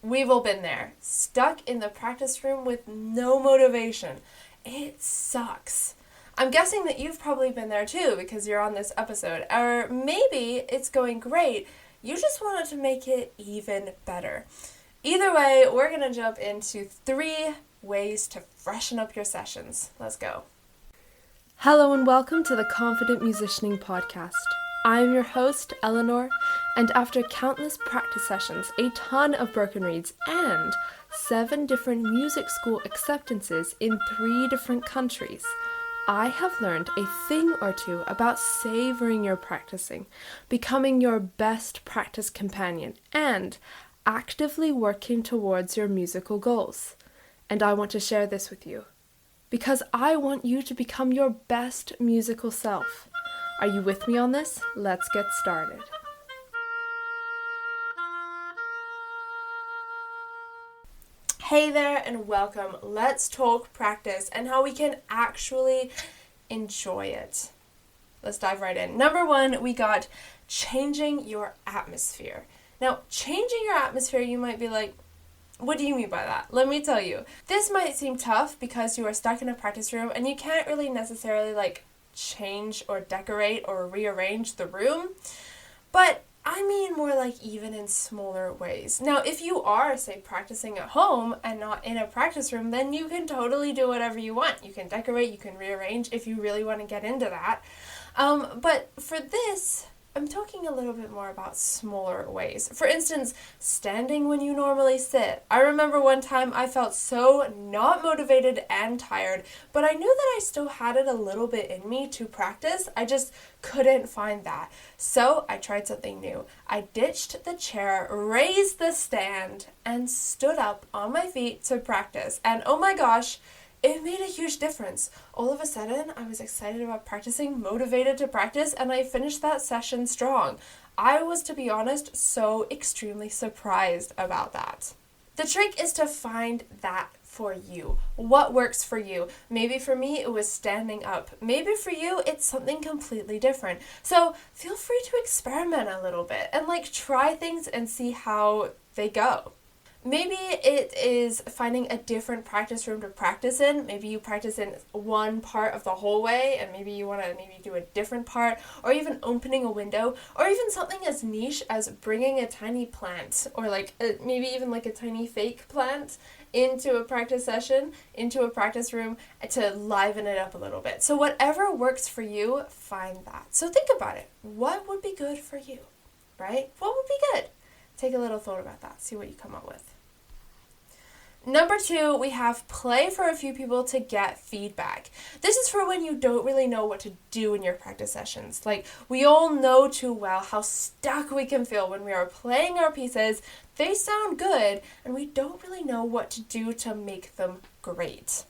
We've all been there, stuck in the practice room with no motivation. It sucks. I'm guessing that you've probably been there too because you're on this episode. Or maybe it's going great. You just wanted to make it even better. Either way, we're going to jump into 3 ways to freshen up your sessions. Let's go. Hello and welcome to the Confident Musicianing Podcast. I'm your host, Eleanor, and after countless practice sessions, a ton of broken reeds, and 7 different music school acceptances in 3 different countries, I have learned a thing or two about savoring your practicing, becoming your best practice companion, and actively working towards your musical goals. And I want to share this with you, because I want you to become your best musical self. Are you with me on this? Let's get started. Hey there and welcome. Let's talk practice and how we can actually enjoy it. Let's dive right in. Number 1, we got changing your atmosphere. Now, changing your atmosphere, you might be like, what do you mean by that? Let me tell you. This might seem tough because you are stuck in a practice room and you can't really necessarily change or decorate or rearrange the room, but I mean more like even in smaller ways. Now, if you are, say, practicing at home and not in a practice room, then you can totally do whatever you want. You can decorate, you can rearrange if you really want to get into that. But for this, I'm talking a little bit more about smaller ways. For instance, standing when you normally sit. I remember one time I felt so not motivated and tired, but I knew that I still had it a little bit in me to practice. I just couldn't find that. So I tried something new. I ditched the chair, raised the stand, and stood up on my feet to practice. And oh my gosh, it made a huge difference. All of a sudden, I was excited about practicing, motivated to practice, and I finished that session strong. I was, to be honest, so extremely surprised about that. The trick is to find that for you. What works for you? Maybe for me, it was standing up. Maybe for you, it's something completely different. So feel free to experiment a little bit and try things and see how they go. Maybe it is finding a different practice room to practice in. Maybe you practice in one part of the whole way and maybe you want to do a different part, or even opening a window, or even something as niche as bringing a tiny plant or maybe even a tiny fake plant into a practice session, into a practice room to liven it up a little bit. So whatever works for you, find that. So think about it. What would be good for you, right? What would be good? Take a little thought about that. See what you come up with. Number 2, we have play for a few people to get feedback. This is for when you don't really know what to do in your practice sessions. We all know too well how stuck we can feel when we are playing our pieces. They sound good, and we don't really know what to do to make them great.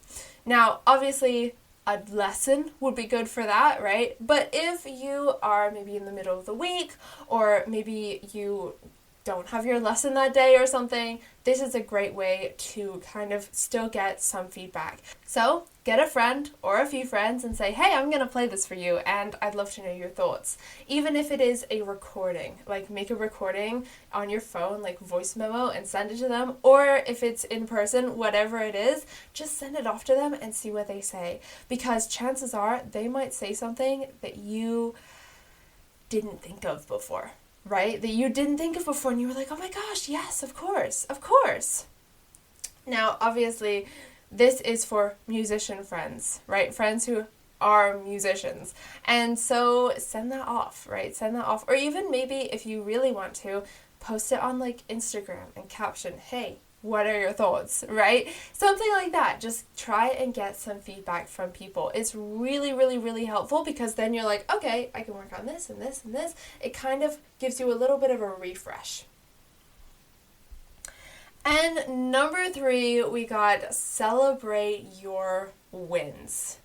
Now, obviously, a lesson would be good for that, right? But if you are maybe in the middle of the week, or maybe you don't have your lesson that day or something, this is a great way to kind of still get some feedback. So get a friend or a few friends and say, hey, I'm going to play this for you and I'd love to know your thoughts. Even if it is a recording, make a recording on your phone, voice memo, and send it to them. Or if it's in person, whatever it is, just send it off to them and see what they say. Because chances are they might say something that you didn't think of before. Right? That you didn't think of before and you were like, oh my gosh, yes, of course. Now, obviously, this is for musician friends, right? Friends who are musicians. And so send that off, right? Send that off. Or even maybe if you really want to, post it on Instagram and caption, hey, what are your thoughts, right? Something like that. Just try and get some feedback from people. It's really, really, really helpful because then you're like, okay, I can work on this and this and this. It kind of gives you a little bit of a refresh. And number 3, we got celebrate your wins.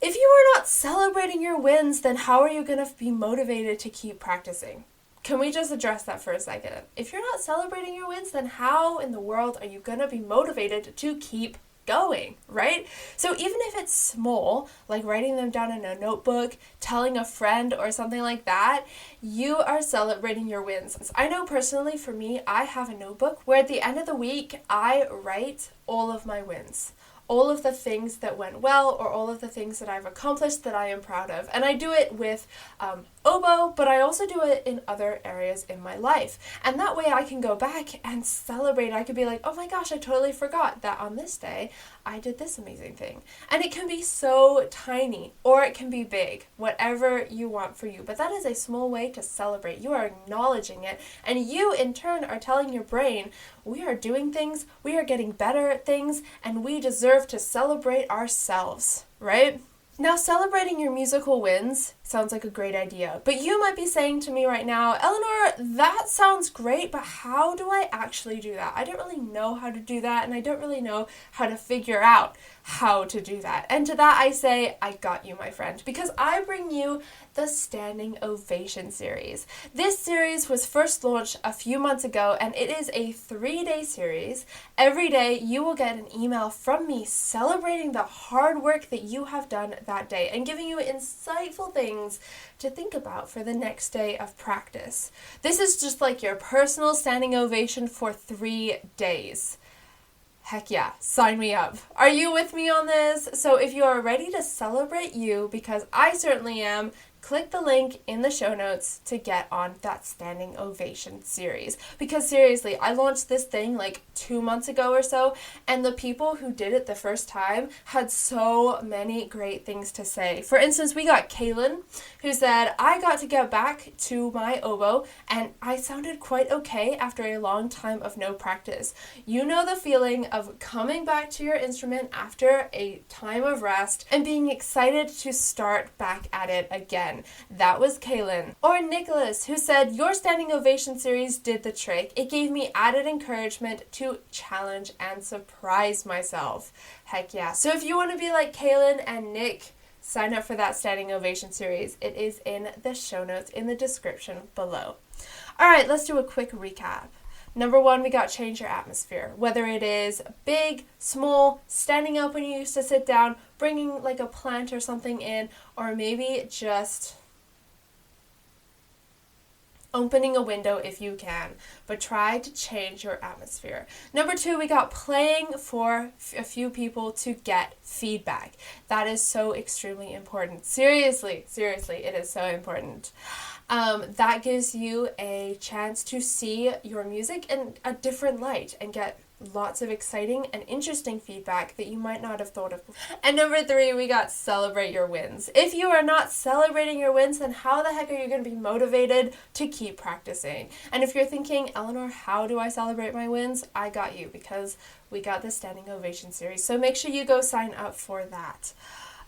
If you are not celebrating your wins, then how are you going to be motivated to keep practicing? Can we just address that for a second? If you're not celebrating your wins, then how in the world are you going to be motivated to keep going, right? So even if it's small, like writing them down in a notebook, telling a friend or something like that, you are celebrating your wins. I know personally for me, I have a notebook where at the end of the week, I write all of my wins. All of the things that went well, or all of the things that I've accomplished that I am proud of. And I do it with oboe, but I also do it in other areas in my life. And that way I can go back and celebrate. I could be like, oh my gosh, I totally forgot that on this day I did this amazing thing. And it can be so tiny, or it can be big, whatever you want for you. But that is a small way to celebrate. You are acknowledging it, and you in turn are telling your brain, we are doing things, we are getting better at things, and we deserve to celebrate ourselves, right? Now, celebrating your musical wins sounds like a great idea, but you might be saying to me right now, Eleanor, that sounds great, but how do I actually do that? I don't really know how to do that, and I don't really know how to figure out how to do that. And to that I say, I got you, my friend, because I bring you the Standing Ovation series. This series was first launched a few months ago, and it is a 3-day series. Every day you will get an email from me celebrating the hard work that you have done that day and giving you insightful things to think about for the next day of practice. This is just like your personal standing ovation for 3 days. Heck yeah, sign me up. Are you with me on this? So if you are ready to celebrate you, because I certainly am, click the link in the show notes to get on that Standing Ovation series. Because seriously, I launched this thing like 2 months ago or so, and the people who did it the first time had so many great things to say. For instance, we got Kaylin, who said, I got to get back to my oboe, and I sounded quite okay after a long time of no practice. You know the feeling of coming back to your instrument after a time of rest and being excited to start back at it again. That was Kaylin. Or Nicholas, who said, your Standing Ovation series did the trick. It gave me added encouragement to challenge and surprise myself. Heck yeah. So if you want to be like Kaylin and Nick, sign up for that Standing Ovation series. It is in the show notes in the description below. All right, let's do a quick recap. Number 1, we got change your atmosphere. Whether it is big, small, standing up when you used to sit down, bringing like a plant or something in, or maybe just opening a window if you can, but try to change your atmosphere. Number 2, we got playing for a few people to get feedback. That is so extremely important. Seriously, it is so important. That gives you a chance to see your music in a different light and get lots of exciting and interesting feedback that you might not have thought of before. And number 3, we got celebrate your wins. If you are not celebrating your wins, then how the heck are you going to be motivated to keep practicing? And if you're thinking, Eleanor, how do I celebrate my wins? I got you, because we got the Standing Ovation series. So make sure you go sign up for that.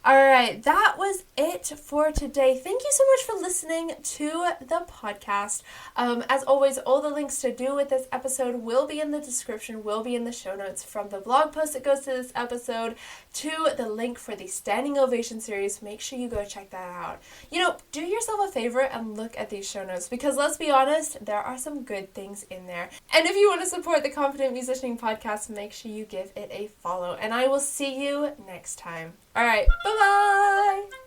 All right, that was it for today. Thank you so much for listening to the podcast. As always, all the links to do with this episode will be in the description, will be in the show notes, from the blog post that goes to this episode to the link for the Standing Ovation series. Make sure you go check that out. You know, do yourself a favor and look at these show notes, because let's be honest, there are some good things in there. And if you want to support the Confident Musicianing Podcast, make sure you give it a follow. And I will see you next time. All right, bye-bye!